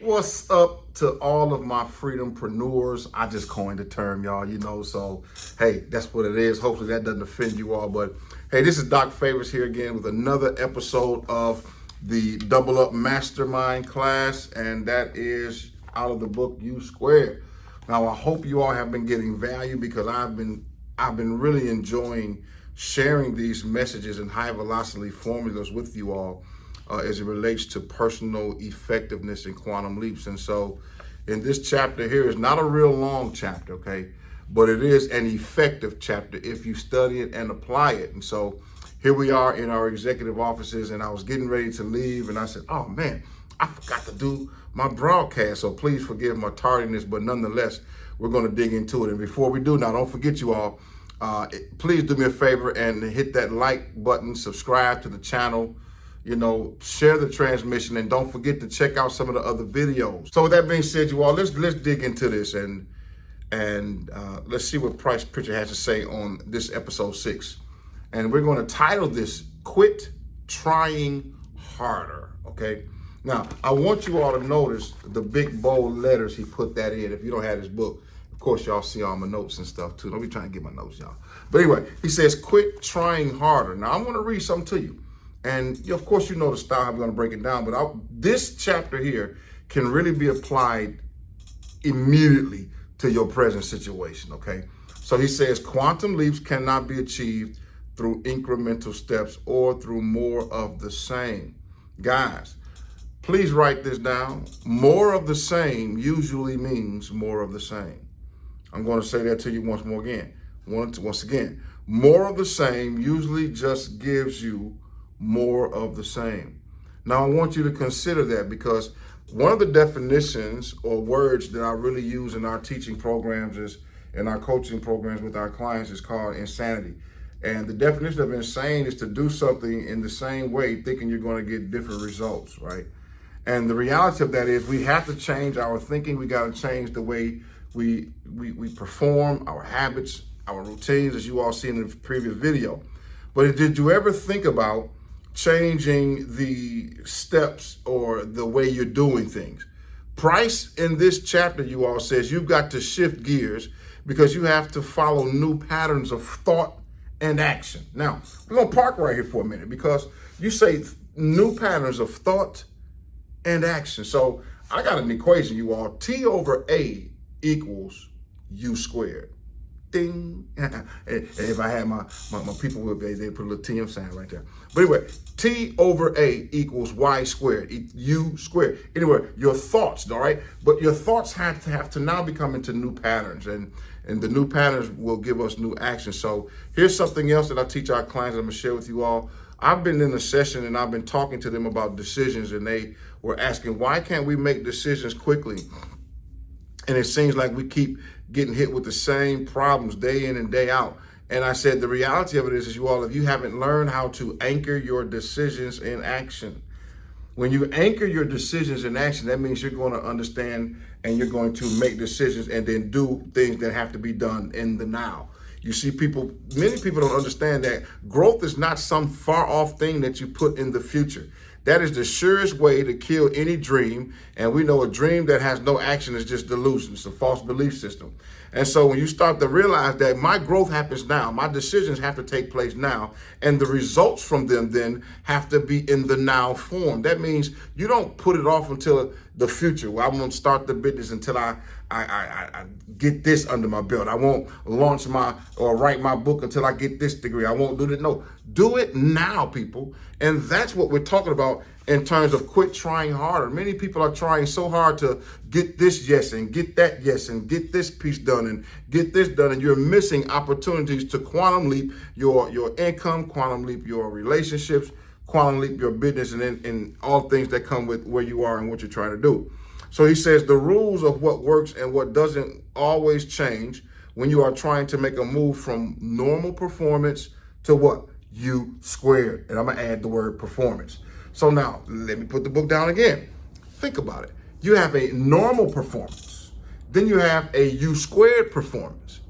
What's up to all of my freedompreneurs? I just coined the term, y'all, so hey, that's what it is. Hopefully that doesn't offend you all, but hey, this is Doc Favors here again with another episode of the Double Up Mastermind class, and that is out of the book U Squared. Now, I hope you all have been getting value because I've been really enjoying sharing these messages and high velocity formulas with you all as it relates to personal effectiveness and quantum leaps. And so in this chapter here is not a real long chapter, okay? But it is an effective chapter if you study it and apply it. And so here we are in our executive offices, and I was getting ready to leave, and I said, oh man, I forgot to do my broadcast. So please forgive my tardiness, but nonetheless, we're gonna dig into it. And before we do now, don't forget you all, please do me a favor and hit that like button, subscribe to the channel, share the transmission, and don't forget to check out some of the other videos. So with that being said, you all, let's dig into this and let's see what Price Pritchard has to say on this episode 6. And we're going to title this "Quit Trying Harder." Okay. Now, I want you all to notice the big bold letters he put that in. If you don't have this book, of course, y'all see all my notes and stuff too. Don't be trying to get my notes, y'all. But anyway, he says, "Quit trying harder." Now, I'm going to read something to you. And of course, you know the style, I'm going to break it down, but this chapter here can really be applied immediately to your present situation, okay? So he says, quantum leaps cannot be achieved through incremental steps or through more of the same. Guys, please write this down. More of the same usually means more of the same. I'm going to say that to you once again. More of the same usually just gives you more of the same. Now, I want you to consider that because one of the definitions or words that I really use in our teaching programs is, in our coaching programs with our clients, is called insanity. And the definition of insane is to do something in the same way, thinking you're going to get different results, right? And the reality of that is we have to change our thinking. We got to change the way we perform, our habits, our routines, as you all seen in the previous video. But did you ever think about changing the steps or the way you're doing things? Price in this chapter, you all, says you've got to shift gears because you have to follow new patterns of thought and action. Now, we're going to park right here for a minute because you say new patterns of thought and action. So I got an equation, you all. T over A equals U squared. Ding. And if I had my people with me, they'd put a little TM sign right there. But anyway, T over A equals Y squared, U squared. Anyway, your thoughts, all right? But your thoughts have to now become into new patterns, and the new patterns will give us new action. So here's something else that I teach our clients I'm gonna share with you all. I've been in a session and I've been talking to them about decisions, and they were asking, why can't we make decisions quickly? And it seems like we keep getting hit with the same problems day in and day out. And I said, the reality of it is you all, if you haven't learned how to anchor your decisions in action, when you anchor your decisions in action, that means you're going to understand and you're going to make decisions and then do things that have to be done in the now. You see, many people don't understand that growth is not some far off thing that you put in the future. That is the surest way to kill any dream. And we know a dream that has no action is just delusion. It's a false belief system. And so when you start to realize that my growth happens now, my decisions have to take place now, and the results from them then have to be in the now form. That means you don't put it off until the future. Well, I won't start the business until I get this under my belt. I won't launch or write my book until I get this degree. I won't do that. No, do it now, people. And that's what we're talking about in terms of quit trying harder. Many people are trying so hard to get this yes and get that yes and get this piece done and get this done, and you're missing opportunities to quantum leap your income, quantum leap your relationships, quantum leap your business, and all things that come with where you are and what you're trying to do. So he says the rules of what works and what doesn't always change when you are trying to make a move from normal performance to what? U squared. And I'm going to add the word performance. So now let me put the book down again. Think about it. You have a normal performance. Then you have a U squared performance.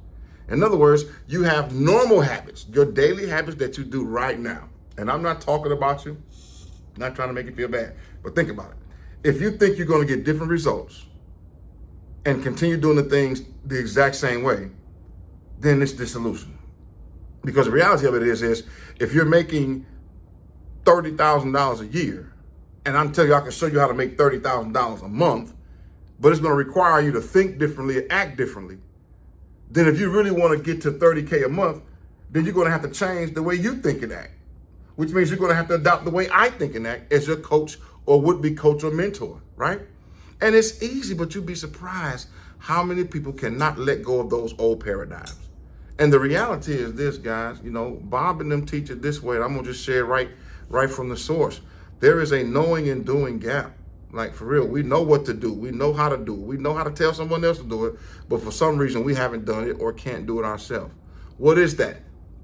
In other words, you have normal habits, your daily habits that you do right now. And I'm not talking about you, not trying to make you feel bad, but think about it. If you think you're going to get different results and continue doing the things the exact same way, then it's disillusion. Because the reality of it is if you're making $30,000 a year, and I'm telling you, I can show you how to make $30,000 a month, but it's going to require you to think differently, act differently. Then if you really want to get to 30K a month, then you're going to have to change the way you think and act, which means you're going to have to adopt the way I think and act as your coach or would-be coach or mentor, right? And it's easy, but you'd be surprised how many people cannot let go of those old paradigms. And the reality is this, guys, Bob and them teach it this way. And I'm going to just share right from the source. There is a knowing and doing gap. Like, for real, we know what to do. We know how to do it. We know how to tell someone else to do it. But for some reason, we haven't done it or can't do it ourselves. What is that?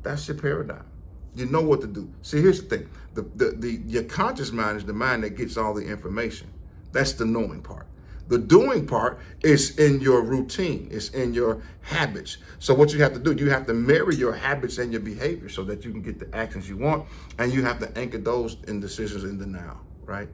That's your paradigm. You know what to do. See, here's the thing. Your conscious mind is the mind that gets all the information. That's the knowing part. The doing part is in your routine. It's in your habits. So what you have to do, you have to marry your habits and your behavior so that you can get the actions you want. And you have to anchor those in decisions in the now, right?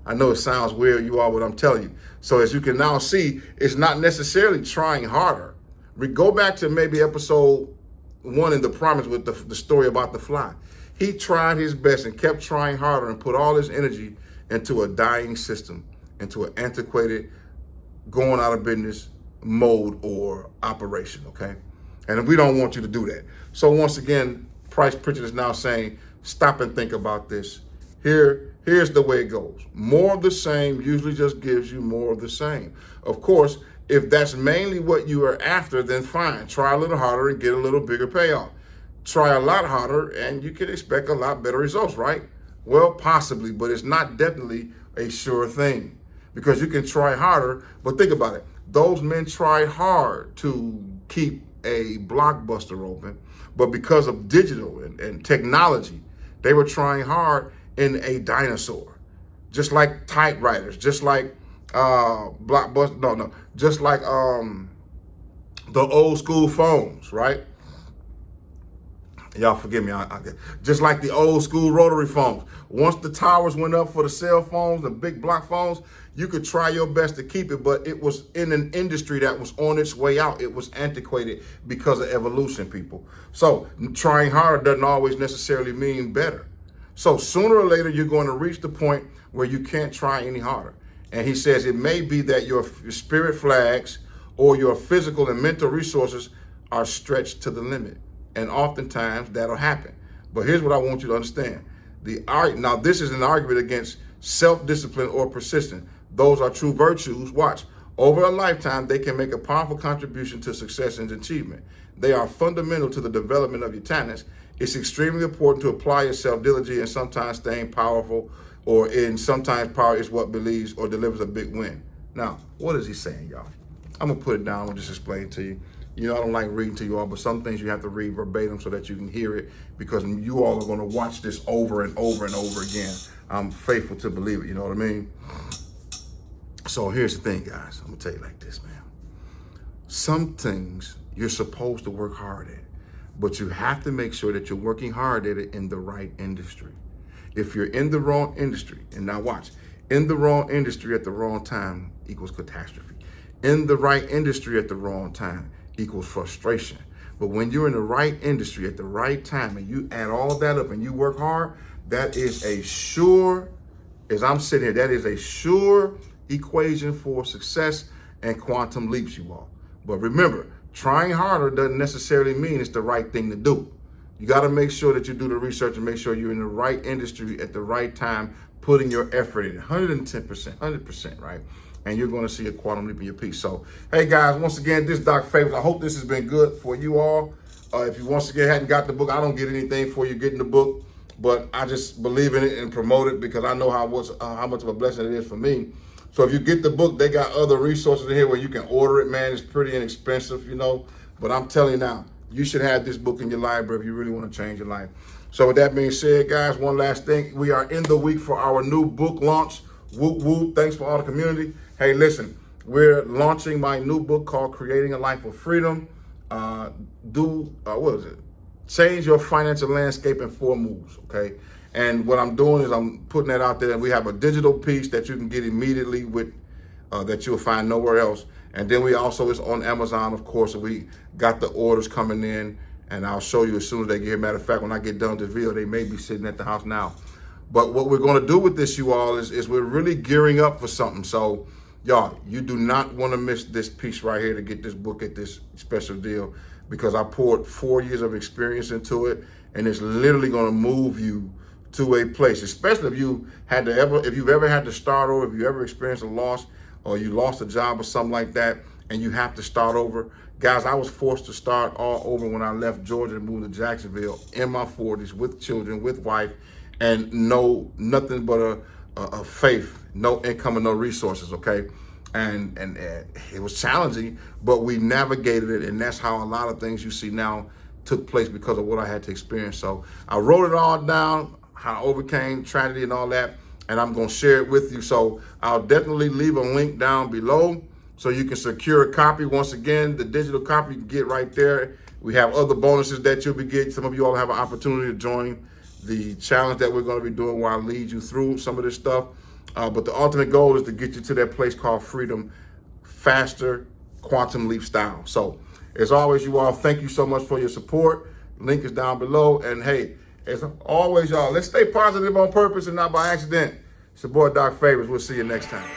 I know it sounds weird, you all, what I'm telling you. So as you can now see, it's not necessarily trying harder. We go back to maybe episode 1 in the promise with the story about the fly. He tried his best and kept trying harder and put all his energy into a dying system, into an antiquated, going out of business mode or operation, okay? And we don't want you to do that. So once again, Price Pritchett is now saying, stop and think about this. Here's the way it goes. More of the same usually just gives you more of the same. Of course, if that's mainly what you are after, then fine. Try a little harder and get a little bigger payoff. Try a lot harder and you can expect a lot better results, right? Well, possibly, but it's not definitely a sure thing. Because you can try harder, but think about it. Those men tried hard to keep a Blockbuster open, but because of digital and technology, they were trying hard in a dinosaur. Just like typewriters, just like Blockbuster, just like the old school phones, right? Y'all forgive me, just like the old school rotary phones. Once the towers went up for the cell phones, the big block phones, you could try your best to keep it, but it was in an industry that was on its way out. It was antiquated because of evolution, people. So trying harder doesn't always necessarily mean better. So sooner or later, you're going to reach the point where you can't try any harder. And he says it may be that your spirit flags or your physical and mental resources are stretched to the limit. And oftentimes that'll happen. But here's what I want you to understand. Now, this is an argument against self-discipline or persistence. Those are true virtues. Watch. Over a lifetime, they can make a powerful contribution to success and achievement. They are fundamental to the development of your talents. It's extremely important to apply yourself diligently and sometimes staying powerful, or in sometimes power is what believes or delivers a big win. Now, what is he saying, y'all? I'm going to put it down. I'll just explain it to you. I don't like reading to you all, but some things you have to read verbatim so that you can hear it, because you all are going to watch this over and over and over again. I'm faithful to believe it, you know what I mean? So here's the thing, guys. I'm going to tell you like this, man. Some things you're supposed to work hard at, but you have to make sure that you're working hard at it in the right industry. If you're in the wrong industry, and now watch, in the wrong industry at the wrong time equals catastrophe. In the right industry at the wrong time equals frustration. But when you're in the right industry at the right time and you add all that up and you work hard, that is a sure, as I'm sitting here, that is a sure equation for success and quantum leaps, you all. But remember, trying harder doesn't necessarily mean it's the right thing to do. You got to make sure that you do the research and make sure you're in the right industry at the right time, putting your effort in 110%, 100%, right? And you're going to see a quantum leap in your piece. So, hey guys, once again, this is Doc Favors. I hope this has been good for you all. If you once again hadn't got the book, I don't get anything for you getting the book, but I just believe in it and promote it because I know how much of a blessing it is for me. So if you get the book, they got other resources in here where you can order it, man. It's pretty inexpensive, but I'm telling you now, you should have this book in your library if you really want to change your life. So with that being said, guys, one last thing. We are in the week for our new book launch. Whoop, whoop. Thanks for all the community. Hey, listen, we're launching my new book called Creating a Life of Freedom. What is it? Change your financial landscape in 4 moves, okay? And what I'm doing is I'm putting that out there. And we have a digital piece that you can get immediately with that you'll find nowhere else. And then we also, it's on Amazon, of course, and we got the orders coming in, and I'll show you as soon as they get here. Matter of fact, when I get done with this video, they may be sitting at the house now. But what we're going to do with this, you all, is we're really gearing up for something. So, y'all, you do not want to miss this piece right here to get this book at this special deal, because I poured 4 years of experience into it, and it's literally going to move you to a place, especially if you've ever had to start over, if you ever experienced a loss, or you lost a job or something like that, and you have to start over. Guys, I was forced to start all over when I left Georgia and moved to Jacksonville in my 40s with children, with wife, and nothing but a faith, no income and no resources, okay? And it was challenging, but we navigated it, and that's how a lot of things you see now took place because of what I had to experience. So I wrote it all down, how I overcame tragedy and all that, and I'm going to share it with you. So I'll definitely leave a link down below so you can secure a copy. Once again, the digital copy you can get right there. We have other bonuses that you'll be getting. Some of you all have an opportunity to join the challenge that we're going to be doing where I lead you through some of this stuff. But the ultimate goal is to get you to that place called freedom faster, quantum leap style. So as always, you all, thank you so much for your support. Link is down below. And hey, as always, y'all, let's stay positive on purpose and not by accident. It's your boy, Doc Favors. We'll see you next time.